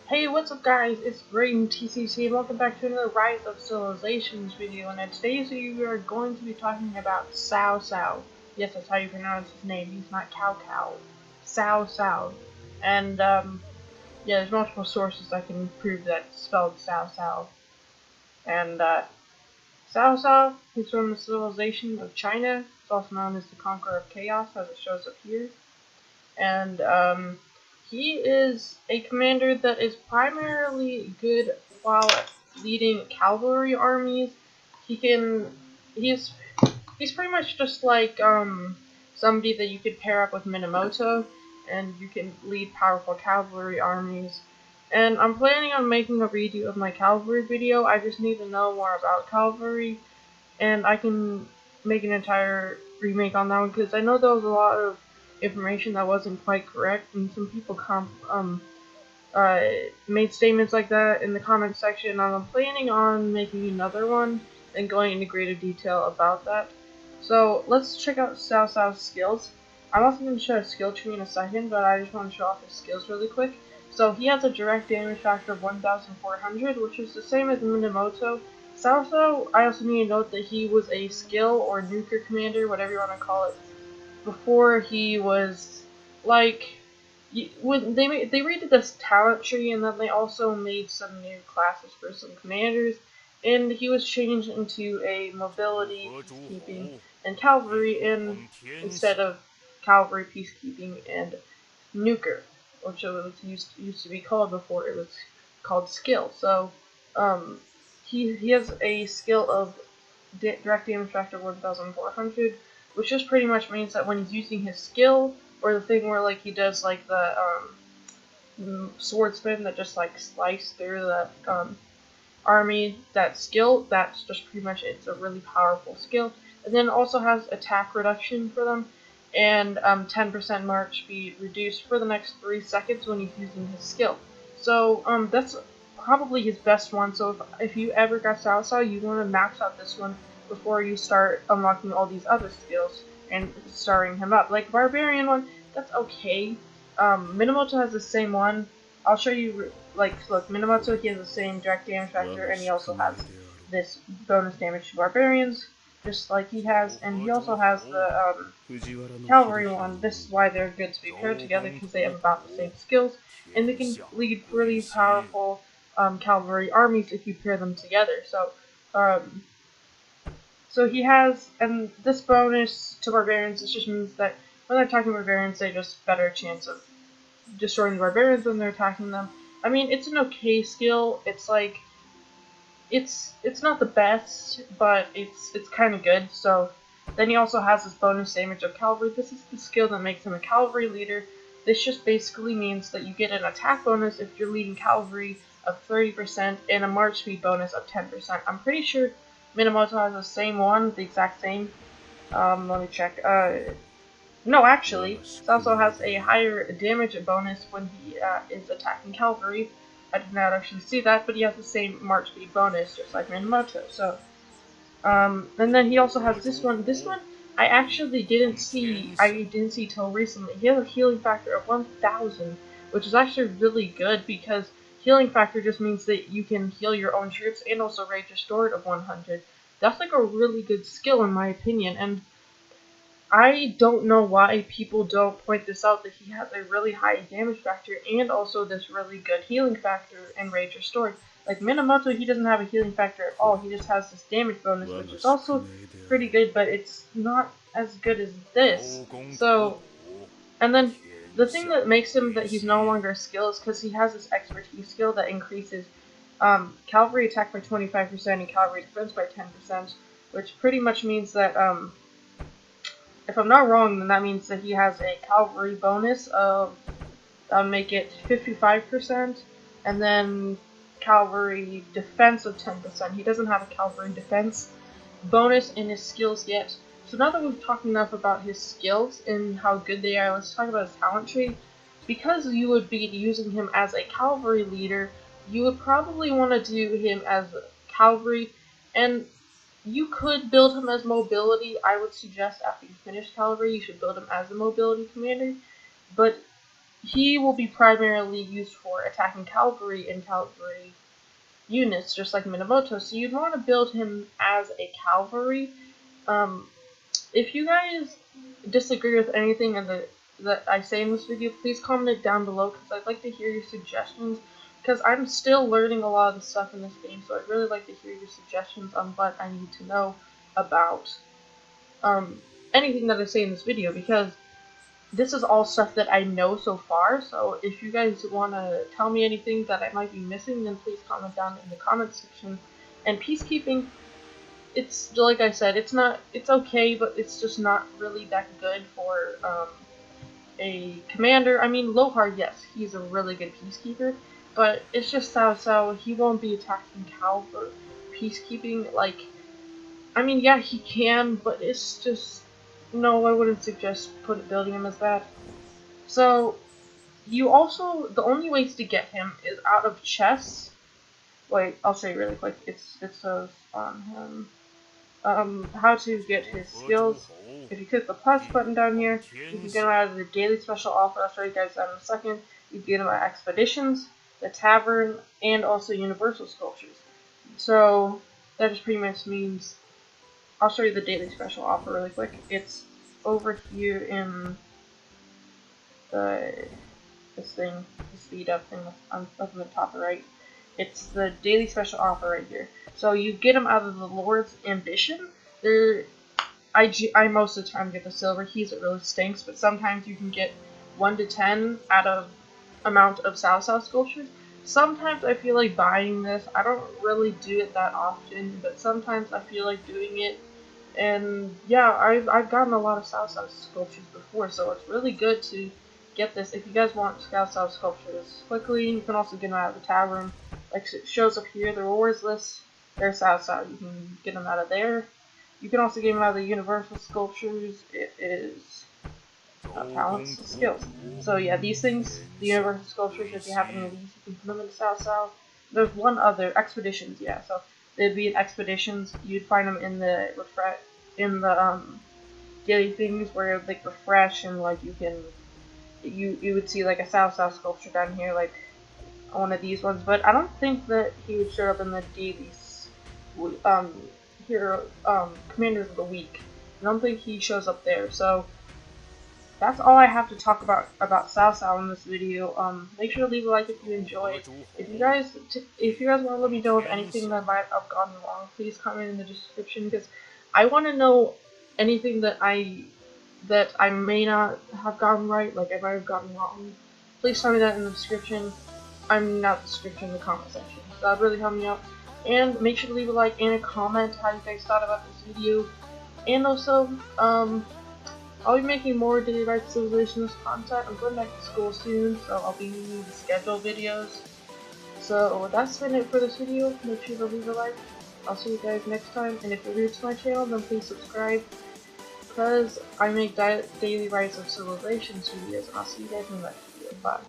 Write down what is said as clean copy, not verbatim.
Hey, what's up guys, it's Braden TCC and welcome back to another Rise of Civilizations video, and in today's video we are going to be talking about CAO. Yes, that's how you pronounce his name, he's not Cow. CAO. And yeah, there's multiple sources that can prove that it's spelled CAO. And CAO, he's from the civilization of China, it's also known as the Conqueror of Chaos as it shows up here. And he is a commander that is primarily good while leading cavalry armies. He's pretty much just like somebody that you could pair up with Minamoto, and you can lead powerful cavalry armies. And I'm planning on making a redo of my cavalry video. I just need to know more about cavalry, and I can make an entire remake on that one because I know there was a lot of information that wasn't quite correct, and some people made statements like that in the comment section, and I'm planning on making another one and going into greater detail about that. So let's check out CAO's skills. I'm also going to show a skill tree in a second, but I just want to show off his skills really quick. So he has a direct damage factor of 1,400, which is the same as Minamoto. CAO, I also need to note that he was a skill or nuker commander, whatever you want to call it, before he was like when they redid this talent tree, and then they also made some new classes for some commanders, and he was changed into a mobility, peacekeeping, and cavalry, instead of cavalry, peacekeeping, and nuker, which it was used to be called before it was called skill. So he has a skill of direct damage factor 1,400, which just pretty much means that when he's using his skill, or the thing where like he does like the swordsman that just like slice through the army, that skill, that's just pretty much it. It's a really powerful skill. And then it also has attack reduction for them, and 10% march speed reduced for the next 3 seconds when he's using his skill. So that's probably his best one. So if you ever got CAO, you want to max out this one before you start unlocking all these other skills and starting him up. Like Barbarian one, that's okay. Minamoto has the same one. I'll show you, like, look, Minamoto, he has the same direct damage factor, and he also has this bonus damage to Barbarians, just like he has, and he also has the Cavalry one. This is why they're good to be paired together, because they have about the same skills, and they can lead really powerful cavalry armies if you pair them together. Um, so he has, and this bonus to Barbarians, it just means that when they're attacking Barbarians, they just better chance of destroying the Barbarians when they're attacking them. I mean, it's an okay skill. It's like, it's not the best, but it's kind of good. So then he also has this bonus damage of cavalry. This is the skill that makes him a cavalry leader. This just basically means that you get an attack bonus if you're leading cavalry of 30% and a march speed bonus of 10%. I'm pretty sure Minamoto has the same one, the exact same. Let me check. No, actually, it also has a higher damage bonus when he is attacking cavalry. I did not actually see that, but he has the same march speed bonus, just like Minamoto. So, and then he also has this one. This one I actually didn't see. I didn't see till recently. He has a healing factor of 1,000, which is actually really good because healing factor just means that you can heal your own troops and also rage restored of 100. That's like a really good skill in my opinion, and I don't know why people don't point this out, that he has a really high damage factor and also this really good healing factor in Rage Restored. Like Minamoto, he doesn't have a healing factor at all, he just has this damage bonus, which is also pretty good, but it's not as good as this. So, and then the thing that makes him that he's no longer a skill is because he has this expertise skill that increases cavalry attack by 25% and cavalry defense by 10%, which pretty much means that if I'm not wrong, then that means that he has a cavalry bonus of, that would make it 55%, and then cavalry defense of 10%. He doesn't have a cavalry defense bonus in his skills yet. So now that we've talked enough about his skills and how good they are, let's talk about his talent tree. Because you would be using him as a cavalry leader, you would probably want to do him as cavalry, and you could build him as mobility. I would suggest after you finish cavalry, you should build him as a mobility commander. But he will be primarily used for attacking cavalry and cavalry units, just like Minamoto. So you'd want to build him as a cavalry. If you guys disagree with anything that I say in this video, please comment it down below, because I'd like to hear your suggestions, because I'm still learning a lot of the stuff in this game, so I'd really like to hear your suggestions on what I need to know about anything that I say in this video, because this is all stuff that I know so far. So if you guys want to tell me anything that I might be missing, then please comment down in the comment section. And peacekeeping, it's like I said, it's okay, but it's just not really that good for a commander. I mean, Lohar, yes, he's a really good peacekeeper, but it's just Cao, he won't be attacking Cal for peacekeeping. Like, I mean, yeah, he can, but it's just, no, I wouldn't suggest building him as that. So, you also, the only ways to get him is out of chests. Wait, I'll show you really quick. It says on him. How to get his skills. If you click the plus button down here, you can get him out of the daily special offer. I'll show you guys that in a second. You can get him at expeditions, the tavern, and also universal sculptures. So that just pretty much means, I'll show you the daily special offer really quick. It's over here in this thing, the speed up thing up in the top right. It's the daily special offer right here. So you get them out of the Lord's Ambition. I most of the time get the silver keys. It really stinks, but sometimes you can get 1 to 10 out of amount of Cao sculptures. Sometimes I feel like buying this. I don't really do it that often, but sometimes I feel like doing it. And yeah, I've gotten a lot of Cao sculptures before, so it's really good to get this. If you guys want Cao sculptures quickly, you can also get them out of the tavern. Like it shows up here, the rewards list. There's Cao. You can get them out of there. You can also get them out of the universal sculptures. It is talents, skills. So yeah, these things, the universal sculptures, if you have any of these, you can put them into Cao. There's one other, expeditions, yeah. So they'd be in expeditions. You'd find them in the daily things where like refresh, and like you would see like a Cao sculpture down here, like one of these ones. But I don't think that he would show up in the dailies. Commanders of the Week. I don't think he shows up there. So that's all I have to talk about Cao in this video. Make sure to leave a like if you enjoyed. If you guys want to let me know of anything that might have gotten wrong, please comment in the description, because I want to know anything that I may not have gotten right, like I might have gotten wrong. Please tell me that in the description. Not the description, the comment section. That would really help me out. And make sure to leave a like and a comment how you guys thought about this video. And also, I'll be making more Daily Rights Civilizations content. I'm going back to school soon, so I'll be needing to schedule videos. So that's been it for this video. Make sure to leave a like. I'll see you guys next time. And if you're new to my channel, then please subscribe, because I make Daily Rights of Civilizations videos. And I'll see you guys in the next video. Bye.